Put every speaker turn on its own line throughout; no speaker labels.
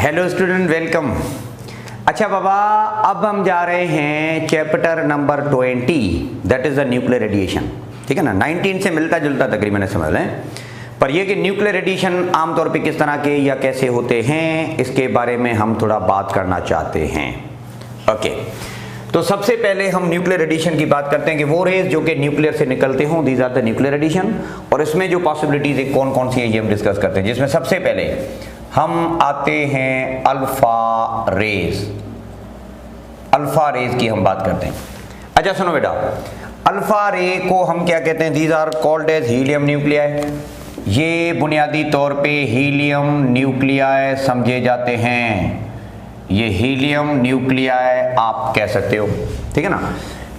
Hello student, welcome. अच्छा बाबा, अब हम जा रहे हैं chapter number 20, that is the nuclear radiation. ठीक है ना, 19 से मिलता जुलता तकरीबन समझ लें, पर यह कि न्यूक्लियर रेडिएशन आमतौर पे किस तरह के या कैसे होते हैं इसके बारे में हम थोड़ा बात करना चाहते हैं। ओके, तो सबसे पहले हम न्यूक्लियर रेडिएशन की बात करते हैं कि वो रेज जो कि न्यूक्लियर से निकलते हों, these are the nuclear radiation, और इसमें जो पॉसिबिलिटीज कौन कौन सी है ये हम डिस्कस करते हैं, जिसमें सबसे पहले हम आते हैं अल्फा रेज। अल्फा रेज की हम बात करते हैं। अच्छा सुनो बेटा, अल्फा रे को हम क्या कहते हैं? These are called as helium nuclei. ये बुनियादी तौर पे हीलियम न्यूक्लियाई समझे जाते हैं। ये हीलियम न्यूक्लियाई आप कह सकते हो, ठीक है ना।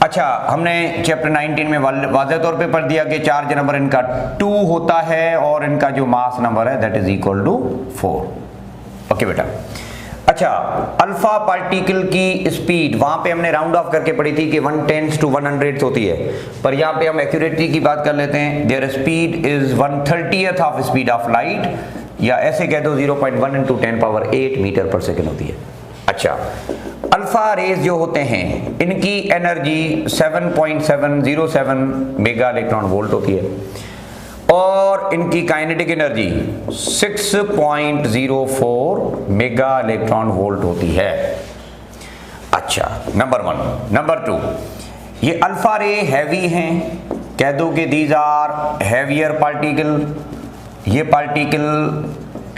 अच्छा, हमने चैप्टर 19 में वाज़ेह तौर पे पढ़ दिया कि चार्ज नंबर इनका 2 होता है और इनका जो मास नंबर है that is equal to 4। Okay बेटा। अच्छा, अल्फा पार्टिकल की स्पीड वहां पे हमने राउंड ऑफ करके पढ़ी थी कि 1/10 to 100 होती है, पर यहाँ पे हम एक्यूरेटी की बात कर लेते हैं। There speed is 1/30 of speed of light, या ऐसे कह दो 0.1 × 10⁸ मीटर पर सेकेंड होती है। अच्छा, अल्फा रेज जो होते हैं इनकी एनर्जी 7.707 मेगा इलेक्ट्रॉन वोल्ट होती है और इनकी kinetic energy 6.04 mega electron volt होती है। अच्छा, नंबर 1। नंबर 2, ये अल्फा रे हैवी हैं, कह दो कि दीज आर हैवियर पार्टिकल। ये पार्टिकल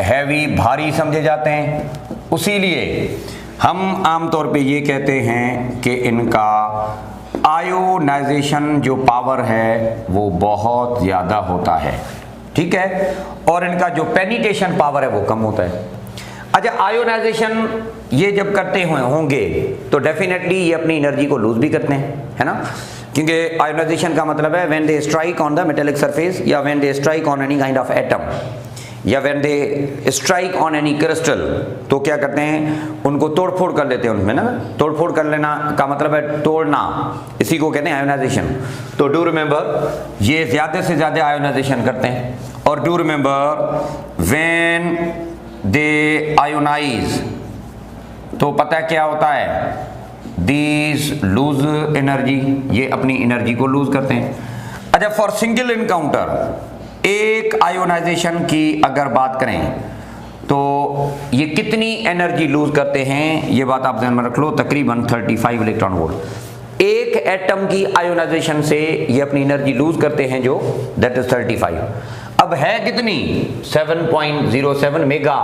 हैवी, भारी समझे जाते हैं, उसीलिए हम आमतौर पे ये कहते हैं कि इनका आयोनाइजेशन जो पावर है वो बहुत ज़्यादा होता है, ठीक है, और इनका जो पेनिट्रेशन पावर है वो कम होता है। अच्छा, आयोनाइजेशन ये जब करते होंगे तो डेफिनेटली ये अपनी एनर्जी को लूज भी करते हैं, है ना, क्योंकि आयोनाइजेशन का मतलब है when they strike on the metallic surface, या when they strike on any kind of atom, या when they strike on any crystal, तो क्या करते हैं, उनको तोड़ फोड़ कर लेते हैं उनमें ना। तोड़ फोड़ कर लेना का मतलब है तोड़ना, इसी को कहते हैं आयोनाइजेशन। तो डू रिमेंबर, ये ज्यादा से ज्यादा आयोनाइजेशन करते हैं, और do remember when they ionize, तो पता क्या होता है, दीज लूज एनर्जी, ये अपनी एनर्जी को लूज करते हैं। अच्छा, फॉर सिंगल इनकाउंटर, एक आयोनाइजेशन की अगर बात करें तो ये कितनी एनर्जी लूज करते हैं, ये बात आप ध्यान में रख लो, तकरीबन 35 इलेक्ट्रॉन वोल्ट। एक एटम की आयोनाइजेशन से ये अपनी एनर्जी लूज करते हैं जो दैट इज 35। अब है कितनी? 7.07 मेगा,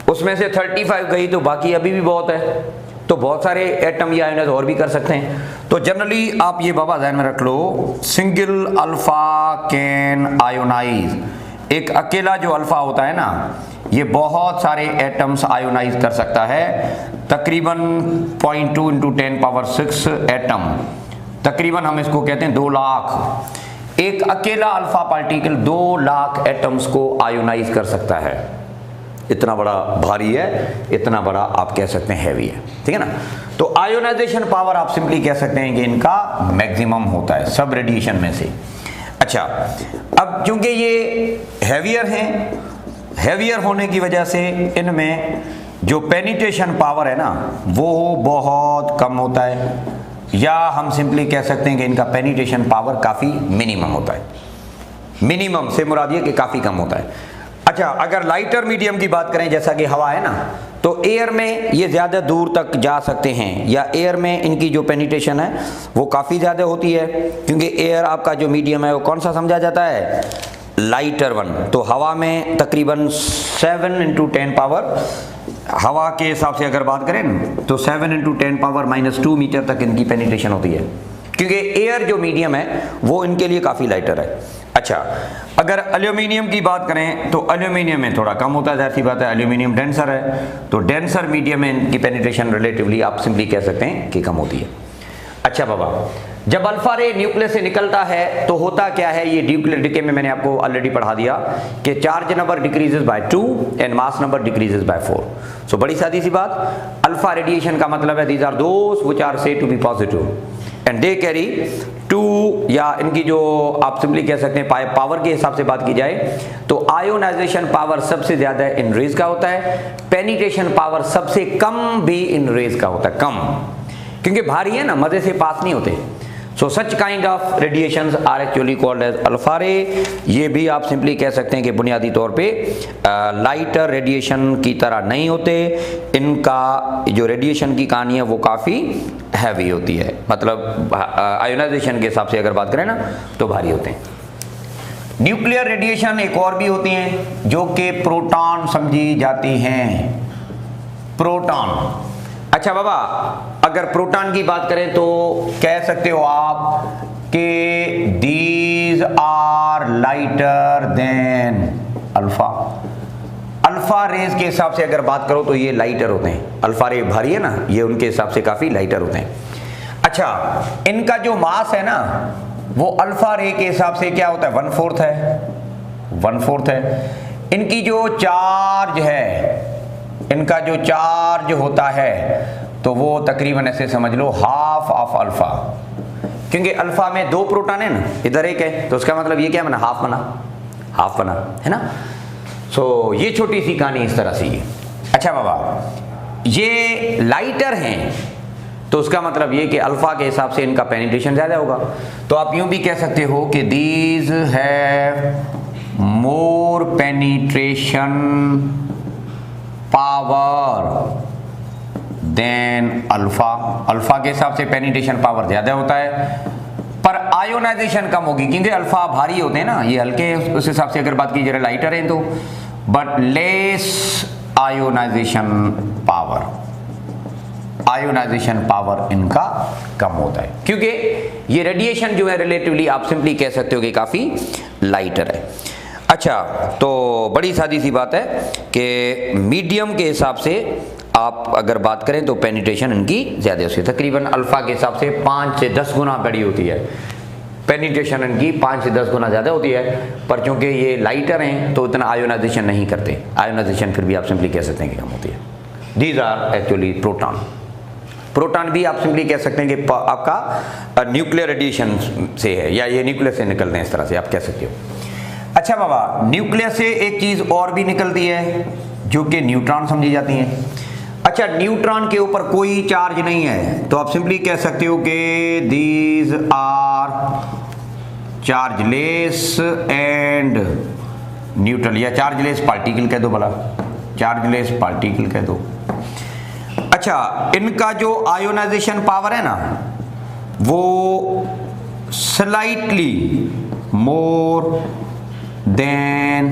उसमें से 35 गई तो बाकी अभी भी बहुत है, तो बहुत सारे एटम या आयोनाइज और भी कर सकते हैं। तो जनरली आप ये बाबा ध्यान में रख लो, सिंगल अल्फा कैन आयोनाइज, एक अकेला जो अल्फा होता है ना, ये बहुत सारे एटम्स आयोनाइज कर सकता है, तकरीबन 0.2 × 10⁶ एटम, तकरीबन हम इसको कहते हैं 2 लाख। एक अकेला अल्फा पार्टिकल 2 लाख एटम्स को आयोनाइज कर सकता है। इतना बड़ा भारी है, इतना बड़ा आप कह सकते हैं हैवी है, ठीक है ना। तो आयोनाइजेशन पावर आप सिंपली कह सकते हैं कि इनका मैक्सिमम होता है सब रेडिएशन में से। अच्छा, अब क्योंकि ये हैवियर हैं, हैवियर होने की वजह से इनमें जो पेनिट्रेशन पावर है ना वो बहुत कम होता है, या हम सिंपली कह सकते हैं कि इनका पेनिट्रेशन पावर काफ़ी मिनिमम होता है। मिनिमम से मुराद ये कि काफ़ी कम होता है। अच्छा, अगर लाइटर मीडियम की बात करें, जैसा कि हवा है ना, तो एयर में ये ज़्यादा दूर तक जा सकते हैं, या एयर में इनकी जो पेनिट्रेशन है वो काफ़ी ज़्यादा होती है, क्योंकि एयर आपका जो मीडियम है वो कौन सा समझा जाता है? Lighter one. तो हवा में तकरीबन 7 × 10 पावर, हवा के हिसाब से अगर बात करें तो 7 × 10⁻⁻² मीटर तक इनकी पेनिट्रेशन होती है, क्योंकि एयर जो मीडियम है वो इनके लिए काफ़ी लाइटर है। अच्छा, अगर एल्यूमिनियम की बात करें तो एल्यूमिनियम में थोड़ा कम होता है, जाहिर सी बात है, एल्यूमिनियम डेंसर है, तो डेंसर मीडियम में इनकी पेनिट्रेशन रिलेटिवली आप सिंपली कह सकते हैं कि कम होती है। अच्छा बाबा, जब अल्फा रे न्यूक्लियस से निकलता है तो होता क्या है, ये न्यूक्लियर डिके में मैंने आपको ऑलरेडी पढ़ा दिया कि charge number decreases by 2 and mass number decreases by 4। So बड़ी सादी सी बात, अल्फा रेडिएशन का मतलब है these are those which are said to be positive and they carry two, या इनकी जो आप सिंपली कह सकते हैं पावर के हिसाब से बात की जाए तो आयोनाइजेशन पावर सबसे ज्यादा इन रेज का होता है, पेनिट्रेशन पावर सबसे कम भी इन रेज का होता है, कम, क्योंकि भारी है ना, मजे से पास नहीं होते। So such kind of radiations are actually called as alpha ray. ये भी आप सिंपली कह सकते हैं कि बुनियादी तौर पे लाइटर रेडिएशन की तरह नहीं होते, इनका जो रेडिएशन की कहानी है वो काफ़ी हैवी होती है, मतलब आयोनाइजेशन के हिसाब से अगर बात करें ना तो भारी होते हैं। न्यूक्लियर रेडिएशन एक और भी होती हैं जो कि प्रोटॉन समझी जाती हैं, प्रोटॉन। अच्छा बाबा, अगर प्रोटॉन की बात करें तो कह सकते हो आप कि these are lighter than alpha. Alpha rays के हिसाब से अगर बात करो तो ये लाइटर होते हैं, अल्फा रे भारी है ना, ये उनके हिसाब से काफी लाइटर होते हैं। अच्छा, इनका जो मास है ना वो अल्फा रे के हिसाब से क्या होता है, 1/4 है, 1/4 है। इनकी जो चार्ज है, इनका जो चार्ज होता है तो वो तकरीबन ऐसे समझ लो हाफ ऑफ अल्फा, क्योंकि अल्फा में 2 प्रोटॉन है ना, इधर एक है, तो उसका मतलब ये क्या बना, हाफ बना, हाफ बना, है ना। सो ये छोटी सी कहानी इस तरह से ये। अच्छा बाबा, ये लाइटर हैं तो उसका मतलब ये कि अल्फा के हिसाब से इनका पेनिट्रेशन ज्यादा होगा, तो आप यूं भी कह सकते हो कि these have more penetration power than alpha. Alpha के हिसाब से पेनिट्रेशन पावर ज्यादा होता है, पर आयोनाइजेशन कम होगी, क्योंकि अल्फा भारी होते हैं ना, ये हल्के, उस हिसाब से अगर बात की जाए लाइटर है तो, but less ionization power, ionization power इनका कम होता है, क्योंकि ये रेडिएशन जो है रिलेटिवली आप सिंपली कह सकते हो कि काफी लाइटर है। अच्छा, तो बड़ी सादी सी बात है कि मीडियम के हिसाब से आप अगर बात करें तो पेनिट्रेशन इनकी ज्यादा होती है, तकरीबन अल्फा के हिसाब से 5 से 10 गुना बड़ी होती है, पेनिट्रेशन इनकी 5 से 10 गुना ज्यादा होती है, पर चूंकि ये लाइटर हैं तो इतना आयोनाइजेशन नहीं करते, आयोनाइजेशन फिर भी आप सिंपली कह सकते हैं कि कम होती है। These are actually proton. Proton भी आप सिंपली कह सकते हैं कि आपका न्यूक्लियर रेडिएशन से है, या ये न्यूक्लियस से निकलते हैं, इस तरह से आप कह सकते हो। अच्छा बाबा, न्यूक्लियस से एक चीज और भी निकलती है जो कि न्यूट्रॉन समझी जाती है। अच्छा, न्यूट्रॉन के ऊपर कोई चार्ज नहीं है तो आप सिंपली कह सकते हो कि these are chargeless and neutral, या चार्जलेस पार्टिकल कह दो, भला चार्जलेस पार्टिकल कह दो। अच्छा, इनका जो आयोनाइजेशन पावर है ना वो slightly more than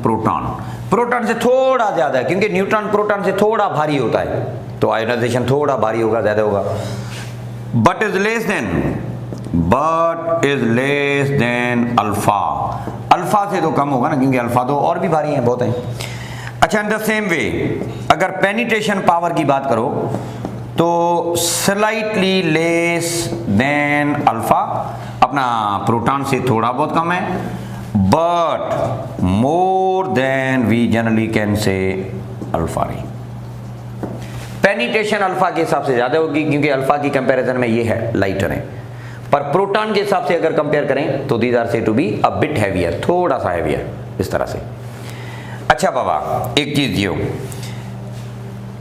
proton, proton से थोड़ा ज्यादा है, क्योंकि न्यूट्रॉन प्रोटॉन से थोड़ा भारी होता है तो आयोनाइजेशन थोड़ा भारी होगा, ज्यादा होगा। But is less than alpha, alpha से तो कम होगा ना, क्योंकि अल्फा तो और भी भारी है, बहुत है। अच्छा, इन द सेम वे अगर पेनिट्रेशन पावर की बात करो तो स्लाइटली लेस देन अल्फा, अपना प्रोटॉन से थोड़ा बहुत कम है, but more than we generally can say alpha रे। पेनिट्रेशन अल्फा के हिसाब से ज्यादा होगी, क्योंकि अल्फा की कंपैरिजन में ये है लाइटर है, पर प्रोटॉन के हिसाब से अगर कंपेयर करें तो these are said to be a bit heavier, थोड़ा सा हैवियर, इस तरह से। अच्छा बाबा, एक चीज ये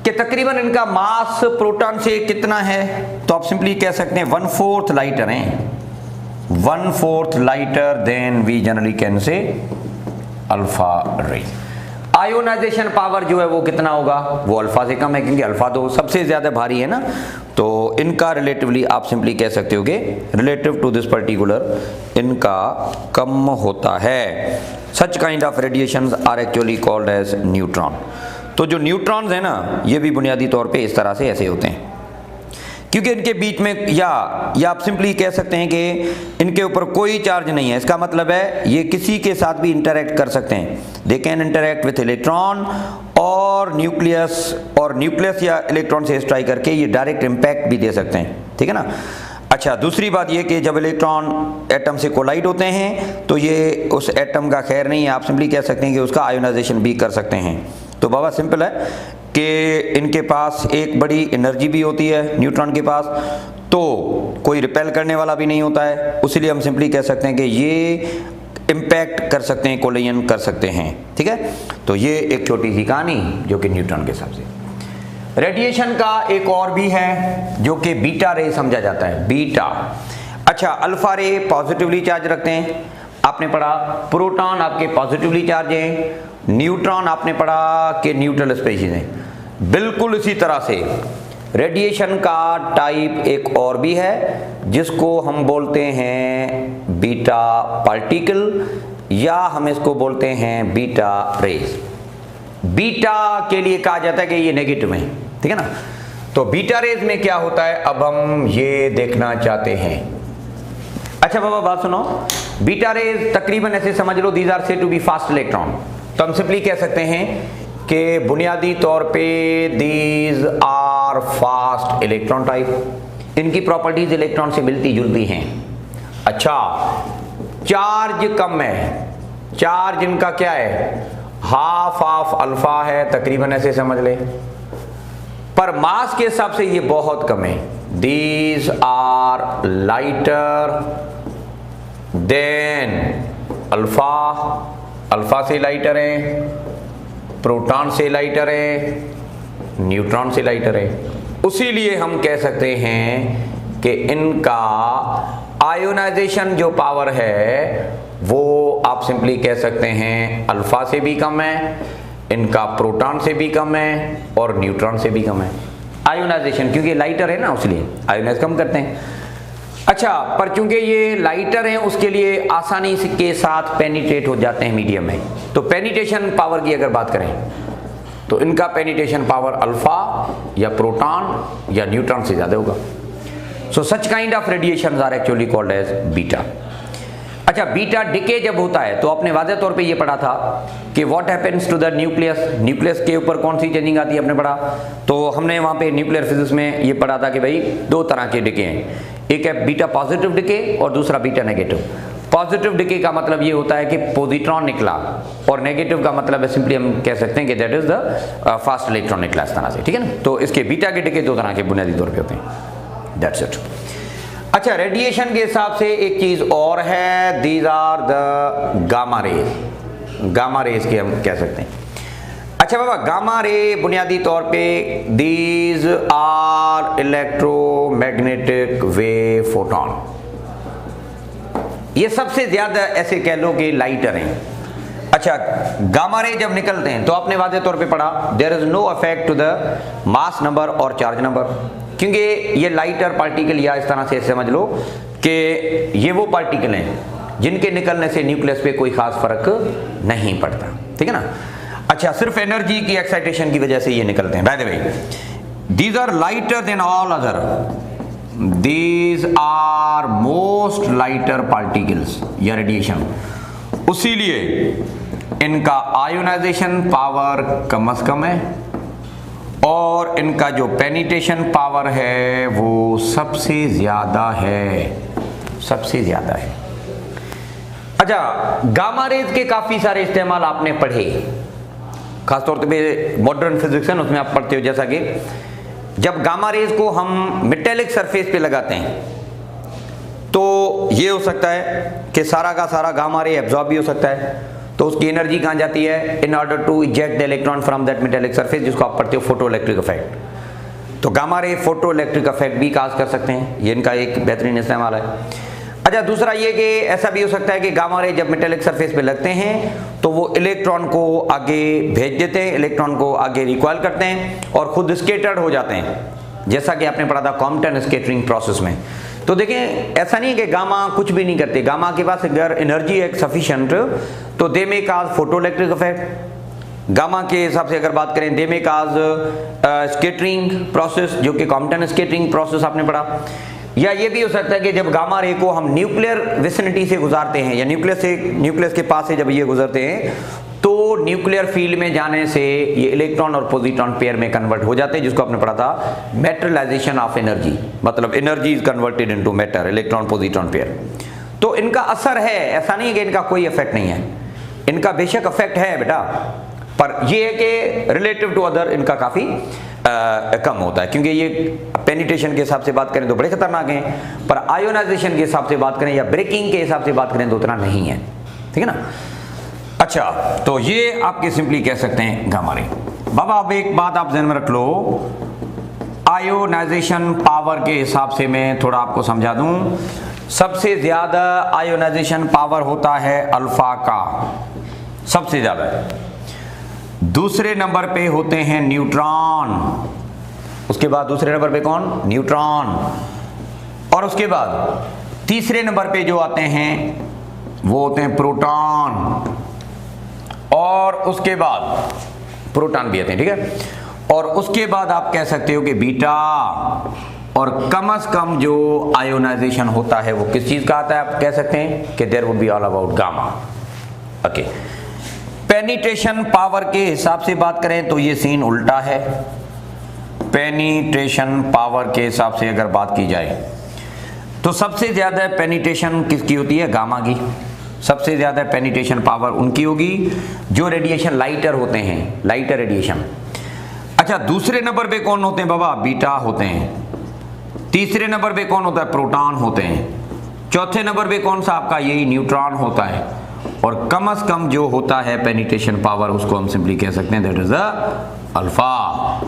कि तकरीबन इनका मास प्रोटॉन से कितना है, तो आप सिंपली कह सकते हैं 1/4 लाइटर हैं, 1/4 lighter than we generally can say alpha ray. Ionization power जो है वो कितना होगा, वो अल्फा से कम है, क्योंकि अल्फा तो सबसे ज्यादा भारी है ना, तो इनका रिलेटिवली आप सिंपली कह सकते हो कि रिलेटिव टू दिस पर्टिकुलर इनका कम होता है। Such kind of radiations are actually called as neutron. तो जो न्यूट्रॉन्स है ना ये भी बुनियादी तौर पे इस तरह से ऐसे होते हैं, क्योंकि इनके बीच में या आप सिंपली कह सकते हैं कि इनके ऊपर कोई चार्ज नहीं है, इसका मतलब है ये किसी के साथ भी इंटरेक्ट कर सकते हैं, they can interact with electron और न्यूक्लियस या इलेक्ट्रॉन से स्ट्राइक करके ये डायरेक्ट इम्पैक्ट भी दे सकते हैं, ठीक है ना। अच्छा, दूसरी बात ये कि जब इलेक्ट्रॉन एटम से कोलाइड होते हैं तो ये उस एटम का खैर नहीं है, आप सिंपली कह सकते हैं कि उसका आयोनाइजेशन भी कर सकते हैं। तो बाबा सिंपल है कि इनके पास एक बड़ी एनर्जी भी होती है न्यूट्रॉन के पास, तो कोई रिपेल करने वाला भी नहीं होता है, उसीलिए हम सिंपली कह सकते हैं कि ये इम्पैक्ट कर सकते हैं, कोलिजन कर सकते हैं। ठीक है, तो ये एक छोटी सी कहानी जो कि न्यूट्रॉन के हिसाब से। रेडिएशन का एक और भी है जो कि बीटा रे समझा जाता है, बीटा। अच्छा, अल्फा रे पॉजिटिवली चार्ज रखते हैं, आपने पढ़ा। प्रोटॉन आपके पॉजिटिवली चार्ज हैं, न्यूट्रॉन आपने पढ़ा कि न्यूट्रल स्पीशीज हैं। बिल्कुल इसी तरह से रेडिएशन का टाइप एक और भी है जिसको हम बोलते हैं बीटा पार्टिकल, या हम इसको बोलते हैं बीटा रेज। बीटा के लिए कहा जाता है कि ये नेगेटिव है, ठीक है ना। तो बीटा रेज में क्या होता है अब हम ये देखना चाहते हैं। अच्छा बाबा बात सुनो, बीटा रेज तकरीबन ऐसे समझ लो, these are said to be fast electron. तो हम सिंपली कह सकते हैं कि बुनियादी तौर पे these are fast electron type, इनकी प्रॉपर्टीज इलेक्ट्रॉन से मिलती जुलती हैं। अच्छा, चार्ज कम है, चार्ज इनका क्या है, हाफ ऑफ अल्फा है, तकरीबन ऐसे समझ ले, पर मास के हिसाब से ये बहुत कम है। These are lighter than alpha, alpha से लाइटर है, प्रोटॉन से लाइटर है, न्यूट्रॉन से लाइटर है। उसीलिए हम कह सकते हैं कि इनका आयोनाइजेशन जो पावर है वो आप सिंपली कह सकते हैं अल्फा से भी कम है, इनका प्रोटॉन से भी कम है और न्यूट्रॉन से भी कम है। आयोनाइजेशन क्योंकि लाइटर है ना, उसलिए आयोनाइज कम करते हैं। अच्छा, पर चूंकि ये लाइटर हैं उसके लिए आसानी के साथ पेनिट्रेट हो जाते हैं मीडियम में। तो पेनिट्रेशन पावर की अगर बात करें तो इनका पेनिट्रेशन पावर अल्फा या प्रोटॉन या न्यूट्रॉन से ज्यादा होगा। So such kind of radiation are actually called as beta. अच्छा, बीटा डिके जब होता है तो आपने वाज़ेह तौर पे ये पढ़ा था कि what happens to the nucleus, nucleus के ऊपर कौन सी चेंजिंग आती है आपने पढ़ा। तो हमने वहाँ पे न्यूक्लियर फिजिक्स में ये पढ़ा था कि भाई दो तरह के डिके हैं, एक है बीटा पॉजिटिव डिके और दूसरा बीटा नेगेटिव। पॉजिटिव डिके का मतलब ये होता है कि पॉजिट्रॉन निकला, और नेगेटिव का मतलब है सिंपली हम कह सकते हैं कि that is the fast electron निकला, इस तरह से, ठीक है ना। तो इसके बीटा के डिके दो तरह के बुनियादी तौर पे होते हैं, दैट्स इट। अच्छा, रेडिएशन के हिसाब से एक चीज और है, these are the gamma rays. Gamma rays के हम कह सकते हैं। अच्छा बाबा, गामा रे बुनियादी तौर पे these are electromagnetic wave photon, ये सबसे ज्यादा ऐसे कह लो कि लाइटर हैं। अच्छा, गामा रे जब निकलते हैं तो आपने वाज़ेह तौर पे पढ़ा there is no effect to the mass number और चार्ज नंबर, क्योंकि ये लाइटर पार्टिकल, या इस तरह से समझ लो कि ये वो पार्टिकल हैं जिनके निकलने से न्यूक्लियस पे कोई खास फर्क नहीं पड़ता, ठीक है ना। अच्छा, सिर्फ एनर्जी की एक्साइटेशन की वजह से ये निकलते हैं। By the way, these are lighter than all other, these are most lighter particles या रेडिएशन, उसीलिए इनका आयोनाइजेशन पावर कम से कम है और इनका जो पेनिट्रेशन पावर है वो सबसे ज्यादा है, सबसे ज्यादा है। अच्छा, गामा रेज के काफी सारे इस्तेमाल आपने पढ़े, खासतौर पे मॉडर्न फिजिक्स है उसमें आप पढ़ते हो, जैसा कि जब गामा रेज को हम मेटेलिक सरफेस पे लगाते हैं तो ये हो सकता है कि सारा का सारा गामा रे एब्जॉर्ब भी हो सकता है, तो उसकी एनर्जी कहाँ जाती है, in order to eject the electron from that metallic surface, जिसको आप पढ़ते हो फोटो इलेक्ट्रिक इफेक्ट। तो gamma ray photo electric effect भी काज कर सकते हैं, ये इनका एक बेहतरीन इस्तेमाल है। अच्छा, दूसरा ये कि ऐसा भी हो सकता है कि गामा रे जब मेटेलिक सरफेस पे लगते हैं तो वो इलेक्ट्रॉन को आगे भेज देते हैं, इलेक्ट्रॉन को आगे रिकॉइल करते हैं और खुद स्केटर्ड हो जाते हैं, जैसा कि आपने पढ़ा था कॉम्पटन स्केटरिंग प्रोसेस में। तो देखें, ऐसा नहीं है कि गामा कुछ भी नहीं करते, गामा के पास अगर एनर्जी है सफिशिएंट तो दे मे काज फोटो इलेक्ट्रिक इफेक्ट। गामा के हिसाब से अगर बात करें दे मे काज स्केटरिंग प्रोसेस, जो कि कॉम्पटन स्केटरिंग प्रोसेस आपने पढ़ा। या ये भी हो सकता है कि जब गामा रे को हम न्यूक्लियर विसिनिटी से गुजारते हैं या न्यूक्लियस के पास से जब ये गुजरते हैं तो न्यूक्लियर फील्ड में जाने से ये इलेक्ट्रॉन और पॉजिट्रॉन पेयर में कन्वर्ट हो जाते हैं, जिसको आपने पढ़ा था मैटेरियलाइजेशन ऑफ एनर्जी, मतलब energy is converted into matter, electron positron pair. तो इनका असर है, ऐसा नहीं है कि इनका कोई इफेक्ट नहीं है, इनका बेशक इफेक्ट है बेटा, पर ये है कि रिलेटिव टू अदर इनका काफी कम होता है, क्योंकि ये पेनिट्रेशन के हिसाब से बात करें तो बड़े खतरनाक हैं, पर आयोनाइजेशन के हिसाब से बात करें या ब्रेकिंग के हिसाब से बात करें तो उतना नहीं है, ठीक है ना। अच्छा, तो ये आपके सिंपली कह सकते हैं गामा रे। बाबा अब एक बात आप ध्यान में रख लो, आयोनाइजेशन पावर के हिसाब से मैं थोड़ा आपको समझा दूं। सबसे ज्यादा आयोनाइजेशन पावर होता है अल्फा का, सबसे ज्यादा। दूसरे नंबर पे होते हैं न्यूट्रॉन, उसके बाद दूसरे नंबर पे कौन, न्यूट्रॉन, और उसके बाद तीसरे नंबर पे जो आते हैं वो होते हैं प्रोटॉन, और उसके बाद प्रोटॉन भी आते हैं, ठीक है। और उसके बाद आप कह सकते हो कि बीटा, और कम से कम जो आयोनाइजेशन होता है वो किस चीज का आता है, आप कह सकते हैं कि there would be all about gamma. Okay, penetration power के हिसाब से बात करें तो ये सीन उल्टा है। पेनिट्रेशन पावर के हिसाब से अगर बात की जाए तो सबसे ज्यादा पेनिट्रेशन किसकी होती है, गामा की। सबसे ज्यादा पेनिट्रेशन पावर उनकी होगी जो रेडिएशन लाइटर होते हैं, लाइटर रेडिएशन। अच्छा, दूसरे नंबर पे कौन होते हैं बाबा, बीटा होते हैं। तीसरे नंबर पे कौन होता है, प्रोटॉन होते हैं। चौथे नंबर पे कौन सा आपका, यही न्यूट्रॉन होता है। और कम से कम जो होता है पेनिट्रेशन पावर उसको हम सिंपली कह सकते हैं दैट इज अल्फा।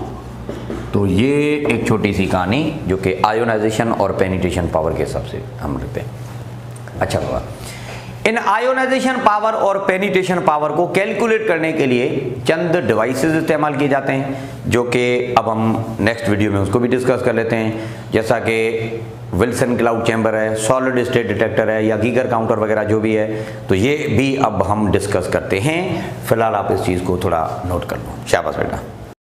तो ये एक छोटी सी कहानी जो कि आयोनाइजेशन और पेनिट्रेशन पावर के हिसाब से हम रखते हैं। अच्छा बाबा, इन आयोनाइजेशन पावर और पेनिट्रेशन पावर को कैलकुलेट करने के लिए चंद डिवाइसेस इस्तेमाल किए जाते हैं, जो कि अब हम नेक्स्ट वीडियो में उसको भी डिस्कस कर लेते हैं, जैसा कि विल्सन क्लाउड चैम्बर है, सॉलिड स्टेट डिटेक्टर है, या गीगर काउंटर वगैरह जो भी है, तो ये भी अब हम डिस्कस करते हैं। फिलहाल आप इस चीज़ को थोड़ा नोट कर लो। शाबाश बेटा।